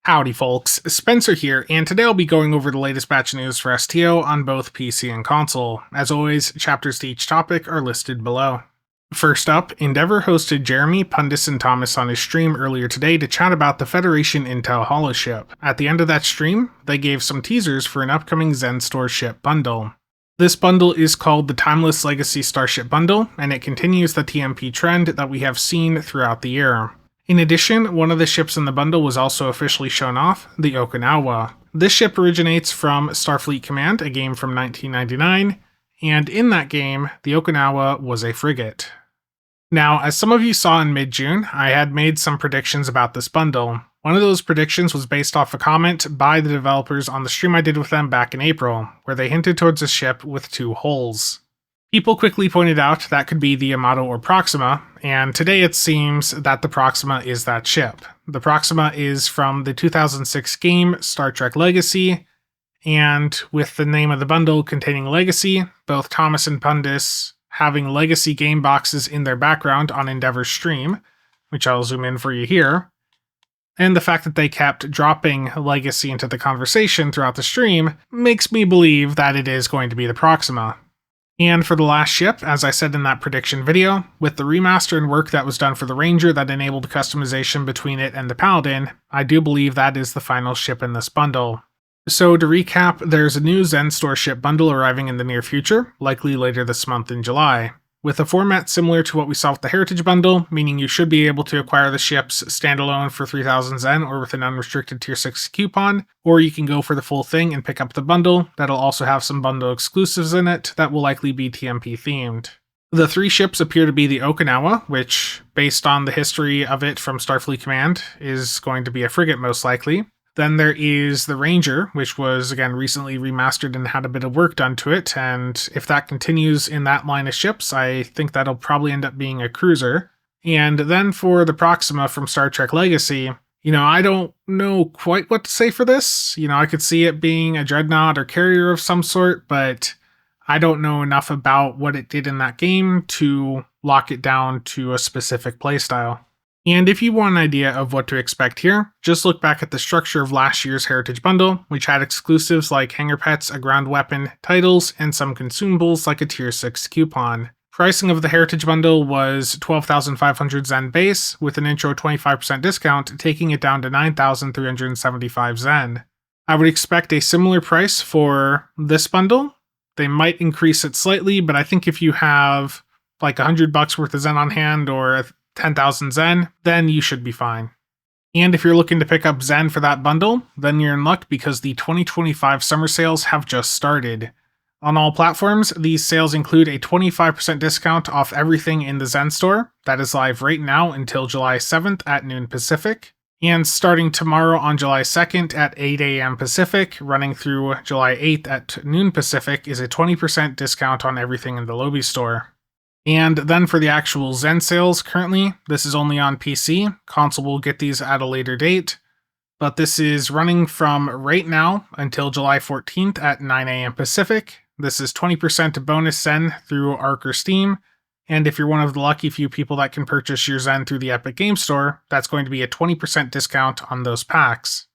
Howdy folks, Spencer here, and today I'll be going over the latest batch of news for STO on both PC and console. As always, chapters to each topic are listed below. First up, Endeavor hosted Jeremy, Pundis, and Thomas on his stream earlier today to chat about the Federation Intel Holoship. At the end of that stream, they gave some teasers for an upcoming Zen Store ship bundle. This bundle is called the Timeless Legacy Starship Bundle, and it continues the TMP trend that we have seen throughout the year. In addition, one of the ships in the bundle was also officially shown off, the Okinawa. This ship originates from Starfleet Command, a game from 1999, and in that game, the Okinawa was a frigate. Now, as some of you saw in mid-June, I had made some predictions about this bundle. One of those predictions was based off a comment by the developers on the stream I did with them back in April, where they hinted towards a ship with two hulls. People quickly pointed out that could be the Yamato or Proxima, and today it seems that the Proxima is that ship. The Proxima is from the 2006 game Star Trek Legacy, and with the name of the bundle containing Legacy, both Thomas and Pundis having Legacy game boxes in their background on Endeavor's stream, which I'll zoom in for you here, and the fact that they kept dropping Legacy into the conversation throughout the stream makes me believe that it is going to be the Proxima. And for the last ship, as I said in that prediction video, with the remaster and work that was done for the Ranger that enabled customization between it and the Paladin, I do believe that is the final ship in this bundle. So to recap, there's a new Zen Store ship bundle arriving in the near future, likely later this month in July. With a format similar to what we saw with the Heritage Bundle, meaning you should be able to acquire the ships standalone for 3,000 Zen or with an unrestricted Tier 6 coupon, or you can go for the full thing and pick up the bundle. That'll also have some bundle exclusives in it that will likely be TMP themed. The three ships appear to be the Okinawa, which, based on the history of it from Starfleet Command, is going to be a frigate most likely. Then there is the Ranger, which was, again, recently remastered and had a bit of work done to it, and if that continues in that line of ships, I think that'll probably end up being a cruiser. And then for the Proxima from Star Trek Legacy, I don't know quite what to say for this. I could see it being a dreadnought or carrier of some sort, but I don't know enough about what it did in that game to lock it down to a specific playstyle. And if you want an idea of what to expect here, just look back at the structure of last year's Heritage Bundle, which had exclusives like hangar pets, a ground weapon, titles, and some consumables like a Tier 6 coupon. Pricing of the Heritage Bundle was 12,500 Zen base, with an intro 25% discount, taking it down to 9,375 Zen. I would expect a similar price for this bundle. They might increase it slightly, but I think if you have like $100 worth of Zen on hand or 10,000 Zen, then you should be fine. And if you're looking to pick up Zen for that bundle, then you're in luck because the 2025 summer sales have just started. On all platforms, these sales include a 25% discount off everything in the Zen store. That is live right now until July 7th at noon Pacific. And starting tomorrow on July 2nd at 8 a.m. Pacific, running through July 8th at noon Pacific, is a 20% discount on everything in the Lobi store. And then for the actual Zen sales, currently, this is only on PC. Console will get these at a later date. But this is running from right now until July 14th at 9 a.m. Pacific. This is 20% bonus Zen through Arc or Steam. And if you're one of the lucky few people that can purchase your Zen through the Epic Game Store, that's going to be a 20% discount on those packs.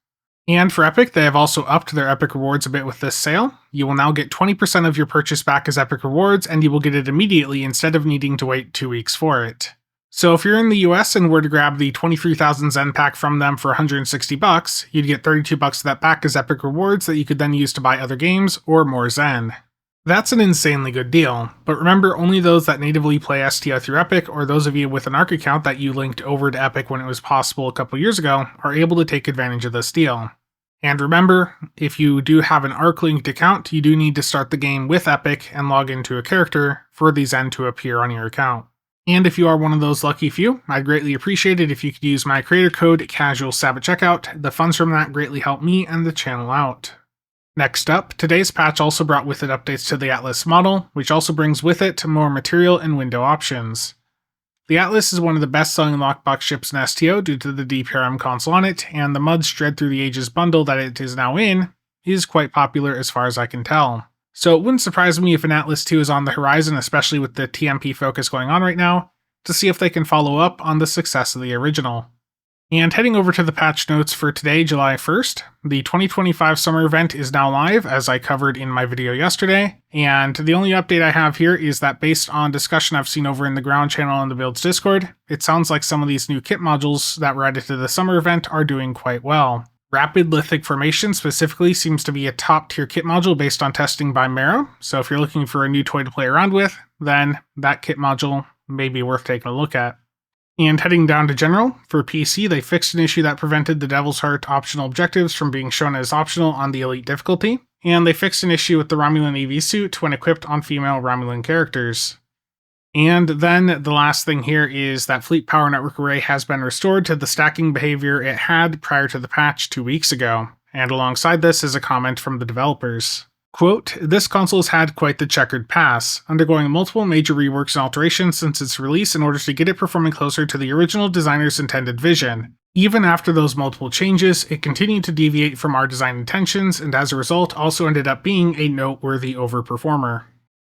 And for Epic, they have also upped their Epic Rewards a bit with this sale. You will now get 20% of your purchase back as Epic Rewards, and you will get it immediately instead of needing to wait 2 weeks for it. So if you're in the US and were to grab the 23,000 Zen pack from them for $160, you'd get $32 of that pack as Epic Rewards that you could then use to buy other games or more Zen. That's an insanely good deal, but remember, only those that natively play STO through Epic or those of you with an ARC account that you linked over to Epic when it was possible a couple years ago are able to take advantage of this deal. And remember, if you do have an ARC-linked account, you do need to start the game with Epic and log into a character for the Zen to appear on your account. And if you are one of those lucky few, I'd greatly appreciate it if you could use my creator code CasualSAB at checkout. The funds from that greatly help me and the channel out. Next up, today's patch also brought with it updates to the Atlas model, which also brings with it more material and window options. The Atlas is one of the best-selling lockbox ships in STO due to the DPRM console on it, and the Mud Shred Through the Ages bundle that it is now in is quite popular as far as I can tell. So it wouldn't surprise me if an Atlas 2 is on the horizon, especially with the TMP focus going on right now, to see if they can follow up on the success of the original. And heading over to the patch notes for today, July 1st, the 2025 summer event is now live, as I covered in my video yesterday, and the only update I have here is that based on discussion I've seen over in the ground channel and the builds Discord, it sounds like some of these new kit modules that were added to the summer event are doing quite well. Rapid Lithic Formation specifically seems to be a top tier kit module based on testing by Marrow, so if you're looking for a new toy to play around with, then that kit module may be worth taking a look at. And heading down to General, for PC they fixed an issue that prevented the Devil's Heart optional objectives from being shown as optional on the Elite difficulty, and they fixed an issue with the Romulan EV suit when equipped on female Romulan characters. And then the last thing here is that Fleet Power Network Array has been restored to the stacking behavior it had prior to the patch 2 weeks ago, and alongside this is a comment from the developers. Quote, "This console's had quite the checkered past, undergoing multiple major reworks and alterations since its release in order to get it performing closer to the original designer's intended vision. Even after those multiple changes, it continued to deviate from our design intentions and as a result also ended up being a noteworthy overperformer."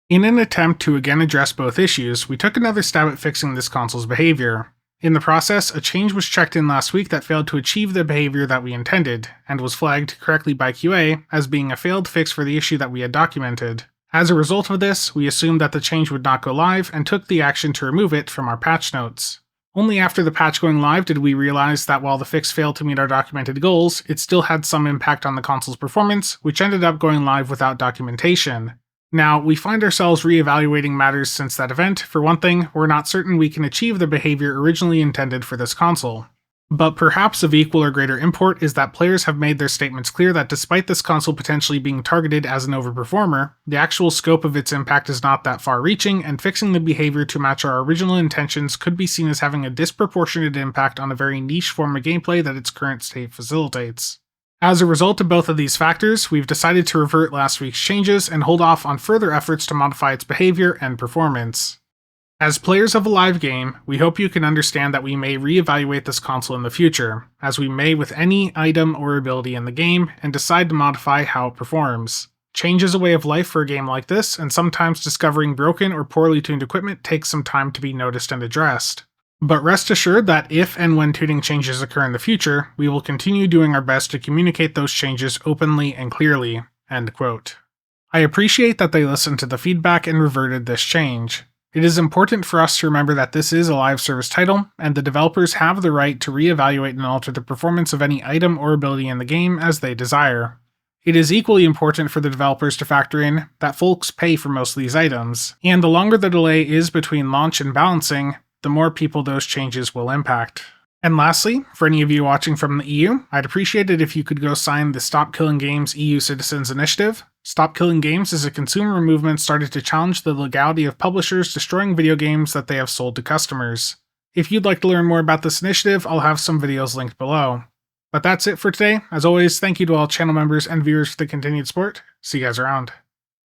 In an attempt to again address both issues, we took another stab at fixing this console's behavior. In the process, a change was checked in last week that failed to achieve the behavior that we intended, and was flagged correctly by QA as being a failed fix for the issue that we had documented. As a result of this, we assumed that the change would not go live and took the action to remove it from our patch notes. Only after the patch going live did we realize that while the fix failed to meet our documented goals, it still had some impact on the console's performance, which ended up going live without documentation. Now, we find ourselves reevaluating matters since that event. For one thing, we're not certain we can achieve the behavior originally intended for this console. But perhaps of equal or greater import is that players have made their statements clear that despite this console potentially being targeted as an overperformer, the actual scope of its impact is not that far-reaching, and fixing the behavior to match our original intentions could be seen as having a disproportionate impact on a very niche form of gameplay that its current state facilitates. As a result of both of these factors, we've decided to revert last week's changes and hold off on further efforts to modify its behavior and performance. As players of a live game, we hope you can understand that we may reevaluate this console in the future, as we may with any item or ability in the game, and decide to modify how it performs. Change is a way of life for a game like this, and sometimes discovering broken or poorly tuned equipment takes some time to be noticed and addressed. But rest assured that if and when tuning changes occur in the future, we will continue doing our best to communicate those changes openly and clearly." End quote. I appreciate that they listened to the feedback and reverted this change. It is important for us to remember that this is a live service title, and the developers have the right to reevaluate and alter the performance of any item or ability in the game as they desire. It is equally important for the developers to factor in that folks pay for most of these items, and the longer the delay is between launch and balancing, the more people those changes will impact. And lastly, for any of you watching from the EU, I'd appreciate it if you could go sign the Stop Killing Games EU Citizens Initiative. Stop Killing Games is a consumer movement started to challenge the legality of publishers destroying video games that they have sold to customers. If you'd like to learn more about this initiative, I'll have some videos linked below. But that's it for today. As always, thank you to all channel members and viewers for the continued support. See you guys around.